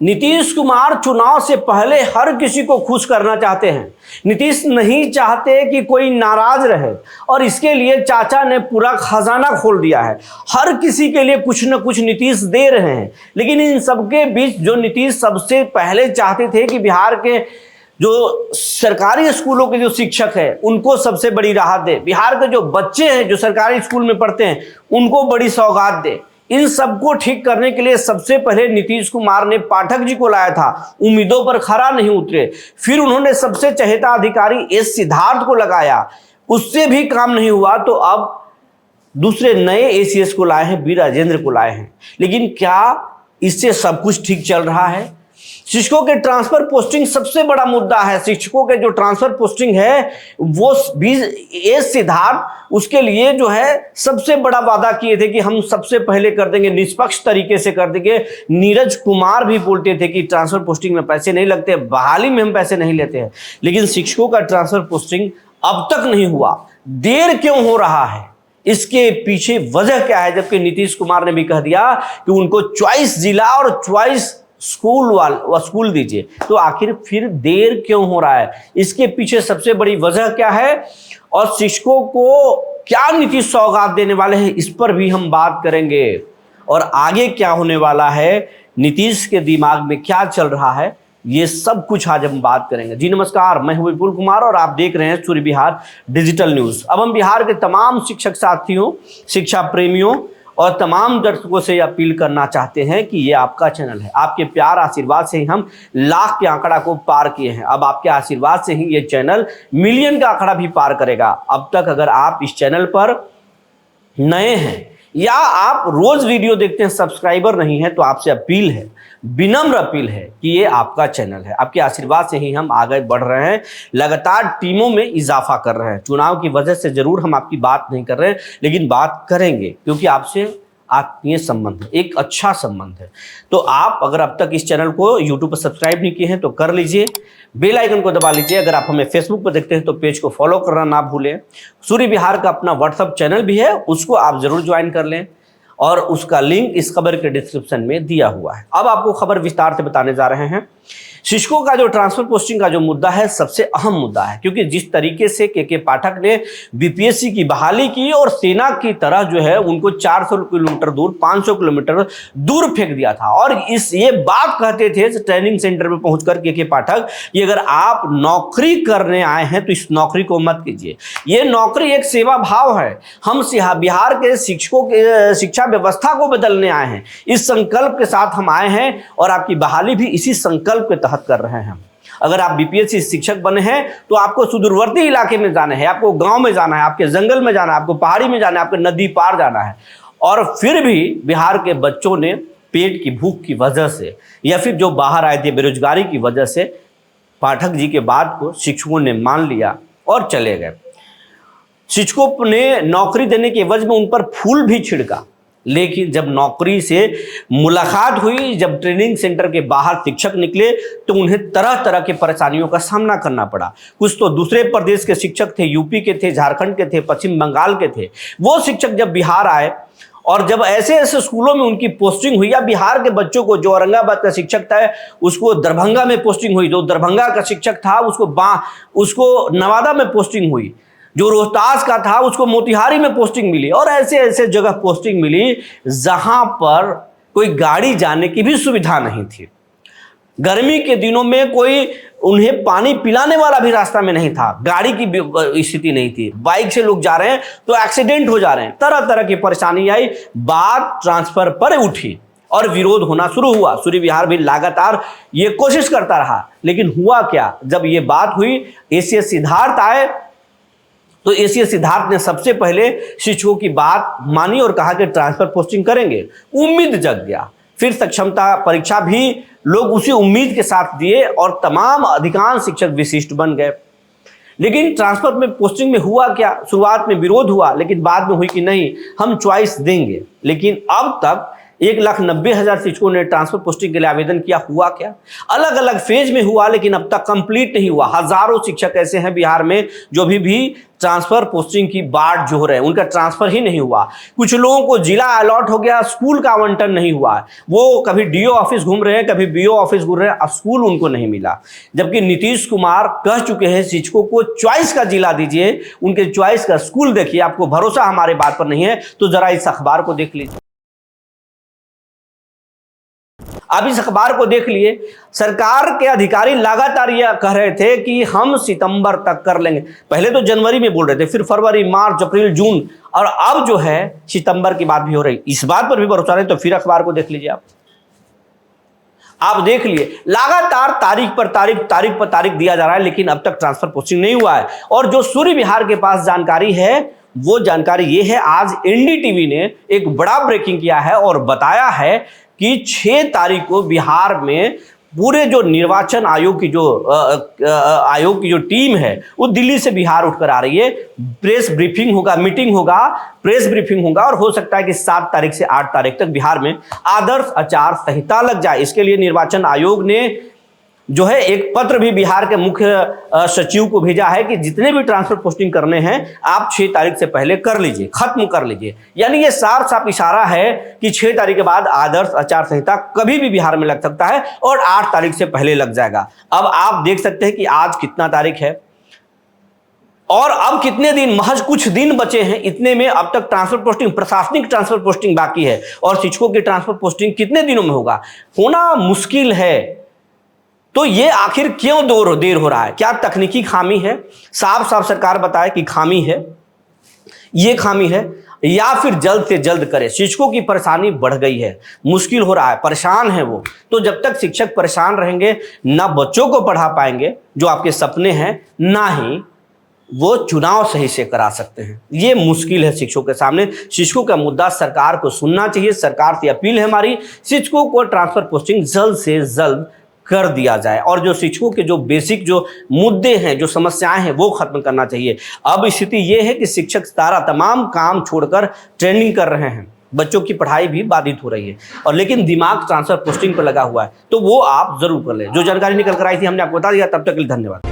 नीतीश कुमार चुनाव से पहले हर किसी को खुश करना चाहते हैं। नीतीश नहीं चाहते कि कोई नाराज रहे और इसके लिए चाचा ने पूरा खजाना खोल दिया है। हर किसी के लिए कुछ न कुछ नीतीश दे रहे हैं। लेकिन इन सबके बीच जो नीतीश सबसे पहले चाहते थे कि बिहार के जो सरकारी स्कूलों के जो शिक्षक हैं उनको सबसे बड़ी राहत दे, बिहार के जो बच्चे हैं जो सरकारी स्कूल में पढ़ते हैं उनको बड़ी सौगात दे। इन सबको ठीक करने के लिए सबसे पहले नीतीश कुमार ने पाठक जी को लाया था। उम्मीदों पर खरा नहीं उतरे। फिर उन्होंने सबसे चहेता अधिकारी एस सिद्धार्थ को लगाया, उससे भी काम नहीं हुआ तो अब दूसरे नए एसीएस को लाए हैं, बी राजेंद्र को लाए हैं। लेकिन क्या इससे सब कुछ ठीक चल रहा है? शिक्षकों के ट्रांसफर पोस्टिंग सबसे बड़ा मुद्दा है। शिक्षकों के जो ट्रांसफर पोस्टिंग है वो एस सिद्धार्थ उसके लिए जो है सबसे बड़ा वादा किए थे कि हम सबसे पहले कर देंगे, निष्पक्ष तरीके से कर देंगे। नीरज कुमार भी बोलते थे कि ट्रांसफर पोस्टिंग में पैसे नहीं लगते, बहाली में हम पैसे नहीं लेते हैं। लेकिन शिक्षकों का ट्रांसफर पोस्टिंग अब तक नहीं हुआ। देर क्यों हो रहा है? इसके पीछे वजह क्या है? जबकि नीतीश कुमार ने भी कह दिया कि उनको चॉइस जिला और चॉइस स्कूल दीजिए, तो आखिर फिर देर क्यों हो रहा है? इसके पीछे सबसे बड़ी वजह क्या है और शिक्षकों को क्या नीतीश सौगात देने वाले हैं, इस पर भी हम बात करेंगे। और आगे क्या होने वाला है, नीतीश के दिमाग में क्या चल रहा है, ये सब कुछ आज हम बात करेंगे। जी नमस्कार, मैं हूं विपुल कुमार और आप देख रहे हैं सूर्य बिहार डिजिटल न्यूज। अब हम बिहार के तमाम शिक्षक साथियों, शिक्षा प्रेमियों और तमाम दर्शकों से अपील करना चाहते हैं कि ये आपका चैनल है। आपके प्यार आशीर्वाद से ही हम लाख के आंकड़ा को पार किए हैं। अब आपके आशीर्वाद से ही ये चैनल मिलियन का आंकड़ा भी पार करेगा। अब तक अगर आप इस चैनल पर नए हैं या आप रोज वीडियो देखते हैं, सब्सक्राइबर नहीं है, तो आपसे अपील है, विनम्र अपील है कि ये आपका चैनल है। आपके आशीर्वाद से ही हम आगे बढ़ रहे हैं, लगातार टीमों में इजाफा कर रहे हैं। चुनाव की वजह से जरूर हम आपकी बात नहीं कर रहे हैं, लेकिन बात करेंगे क्योंकि आपसे आत्मीय संबंध है, एक अच्छा संबंध है। तो आप अगर अब तक इस चैनल को यूट्यूब पर सब्सक्राइब नहीं किए हैं तो कर लीजिए, बेल आइकन को दबा लीजिए। अगर आप हमें फेसबुक पर देखते हैं तो पेज को फॉलो करना ना भूलें। सूर्य बिहार का अपना व्हाट्सएप चैनल भी है, उसको आप जरूर ज्वाइन कर लें और उसका लिंक इस खबर के डिस्क्रिप्शन में दिया हुआ है। अब आपको खबर विस्तार से बताने जा रहे हैं। शिक्षकों का जो ट्रांसफर पोस्टिंग का जो मुद्दा है सबसे अहम मुद्दा है, क्योंकि जिस तरीके से के पाठक ने बीपीएससी की बहाली की और सेना की तरह जो है उनको 400 किलोमीटर दूर, 500 किलोमीटर दूर फेंक दिया था। और ये बात कहते थे ट्रेनिंग सेंटर में पहुंचकर के पाठक कि अगर आप नौकरी करने आए हैं तो इस नौकरी को मत कीजिए, ये नौकरी एक सेवा भाव है। हम बिहार के शिक्षकों के शिक्षा व्यवस्था को बदलने आए हैं, इस संकल्प के साथ हम आए हैं और आपकी बहाली भी इसी संकल्प के तहत कर रहे हैं। अगर आप बीपीएससी शिक्षक बने हैं तो आपको सुदूरवर्ती इलाके में जाना है, आपको गांव में जाना है, आपके जंगल में जाना है, आपको पहाड़ी में जाना है, आपको नदी पार जाना है। और फिर भी बिहार के बच्चों ने पेट की भूख की वजह से या फिर जो बाहर आए थे बेरोजगारी की वजह से पाठक जी के बात को शिक्षकों ने मान लिया और चले गए। शिक्षकों ने नौकरी देने के एवज में उन पर फूल भी छिड़का, लेकिन जब नौकरी से मुलाकात हुई, जब ट्रेनिंग सेंटर के बाहर शिक्षक निकले तो उन्हें तरह तरह की परेशानियों का सामना करना पड़ा। कुछ तो दूसरे प्रदेश के शिक्षक थे, यूपी के थे, झारखंड के थे, पश्चिम बंगाल के थे। वो शिक्षक जब बिहार आए और जब ऐसे ऐसे स्कूलों में उनकी पोस्टिंग हुई, या बिहार के बच्चों को, जो औरंगाबाद का शिक्षक था उसको दरभंगा में पोस्टिंग हुई, जो दरभंगा का शिक्षक था उसको नवादा में पोस्टिंग हुई, जो रोहतास का था उसको मोतिहारी में पोस्टिंग मिली। और ऐसे ऐसे जगह पोस्टिंग मिली जहां पर कोई गाड़ी जाने की भी सुविधा नहीं थी। गर्मी के दिनों में कोई उन्हें पानी पिलाने वाला भी रास्ता में नहीं था, गाड़ी की स्थिति नहीं थी, बाइक से लोग जा रहे हैं तो एक्सीडेंट हो जा रहे हैं, तरह तरह की परेशानी आई। बात ट्रांसफर पर उठी और विरोध होना शुरू हुआ। सूर्य बिहार भी लगातार ये कोशिश करता रहा, लेकिन हुआ क्या, जब ये बात हुई एसीएस सिद्धार्थ आए तो एसीएस सिद्धार्थ ने सबसे पहले शिक्षकों की बात मानी और कहा कि ट्रांसफर पोस्टिंग करेंगे। उम्मीद जग गया। फिर सक्षमता परीक्षा भी लोग उसी उम्मीद के साथ दिए और तमाम अधिकांश शिक्षक विशिष्ट बन गए। लेकिन ट्रांसफर में पोस्टिंग में हुआ क्या, शुरुआत में विरोध हुआ, लेकिन बाद में हुई कि नहीं हम चॉइस देंगे। लेकिन अब तक 1,90,000 शिक्षकों ने ट्रांसफर पोस्टिंग के लिए आवेदन किया, हुआ क्या? अलग अलग फेज में हुआ, लेकिन अब तक कंप्लीट नहीं हुआ। हजारों शिक्षक ऐसे हैं बिहार में जो भी ट्रांसफर पोस्टिंग की बाट जोह रहे हैं, उनका ट्रांसफर ही नहीं हुआ। कुछ लोगों को जिला अलॉट हो गया, स्कूल का आवंटन नहीं हुआ। वो कभी डीओ ऑफिस घूम रहे हैं, कभी बीओ ऑफिस घूम रहे हैं, अब स्कूल उनको नहीं मिला। जबकि नीतीश कुमार कह चुके हैं शिक्षकों को चॉइस का जिला दीजिए, उनके चॉइस का स्कूल देखिए। आपको भरोसा हमारे बात पर नहीं है तो जरा इस अखबार को देख लीजिए। अब इस अखबार को देख लिए, सरकार के अधिकारी लगातार यह कह रहे थे कि हम सितंबर तक कर लेंगे। पहले तो जनवरी में बोल रहे थे, फिर फरवरी, मार्च, अप्रैल, जून, और अब जो है सितंबर की बात भी हो रही। इस बात पर भी भरोसा नहीं तो फिर अखबार को देख लीजिए। आप देख लिए, लगातार तारीख पर तारीख दिया जा रहा है, लेकिन अब तक ट्रांसफर पोस्टिंग नहीं हुआ है। और जो सूर्य विहार के पास जानकारी है, वो जानकारी ये है, आज एनडीटीवी ने एक बड़ा ब्रेकिंग किया है और बताया है कि 6 तारीख को बिहार में पूरे जो निर्वाचन आयोग की जो टीम है वो दिल्ली से बिहार उठकर आ रही है। प्रेस ब्रीफिंग होगा, मीटिंग होगा, प्रेस ब्रीफिंग होगा, और हो सकता है कि 7 तारीख से 8 तारीख तक बिहार में आदर्श आचार संहिता लग जाए। इसके लिए निर्वाचन आयोग ने जो है एक पत्र भी बिहार के मुख्य सचिव को भेजा है कि जितने भी ट्रांसफर पोस्टिंग करने हैं आप 6 तारीख से पहले कर लीजिए, खत्म कर लीजिए। यानी ये साफ इशारा है कि 6 तारीख के बाद आदर्श आचार संहिता कभी भी बिहार में लग सकता है और 8 तारीख से पहले लग जाएगा। अब आप देख सकते हैं कि आज कितना तारीख है और अब कितने दिन, महज कुछ दिन बचे हैं। इतने में अब तक ट्रांसफर पोस्टिंग, प्रशासनिक ट्रांसफर पोस्टिंग बाकी है, और शिक्षकों की ट्रांसफर पोस्टिंग कितने दिनों में होगा, होना मुश्किल है। तो ये आखिर क्यों देर हो रहा है? क्या तकनीकी खामी है? साफ सरकार बताए कि खामी है, ये खामी है, या फिर जल्द से जल्द करे। शिक्षकों की परेशानी बढ़ गई है, मुश्किल हो रहा है, परेशान है वो। तो जब तक शिक्षक परेशान रहेंगे, ना बच्चों को पढ़ा पाएंगे जो आपके सपने हैं, ना ही वो चुनाव सही से करा सकते हैं। ये मुश्किल है शिक्षकों के सामने। शिक्षकों का मुद्दा सरकार को सुनना चाहिए। सरकार से अपील है हमारी, शिक्षकों को ट्रांसफर पोस्टिंग जल्द से जल्द कर दिया जाए, और जो शिक्षकों के जो बेसिक जो मुद्दे हैं, जो समस्याएं हैं, वो खत्म करना चाहिए। अब स्थिति ये है कि शिक्षक तमाम काम छोड़कर ट्रेनिंग कर रहे हैं, बच्चों की पढ़ाई भी बाधित हो रही है, और लेकिन दिमाग ट्रांसफर पोस्टिंग पर लगा हुआ है। तो वो आप जरूर कर लें। जो जानकारी निकल कर आई थी हमने आपको बता दिया। तब तक के लिए धन्यवाद।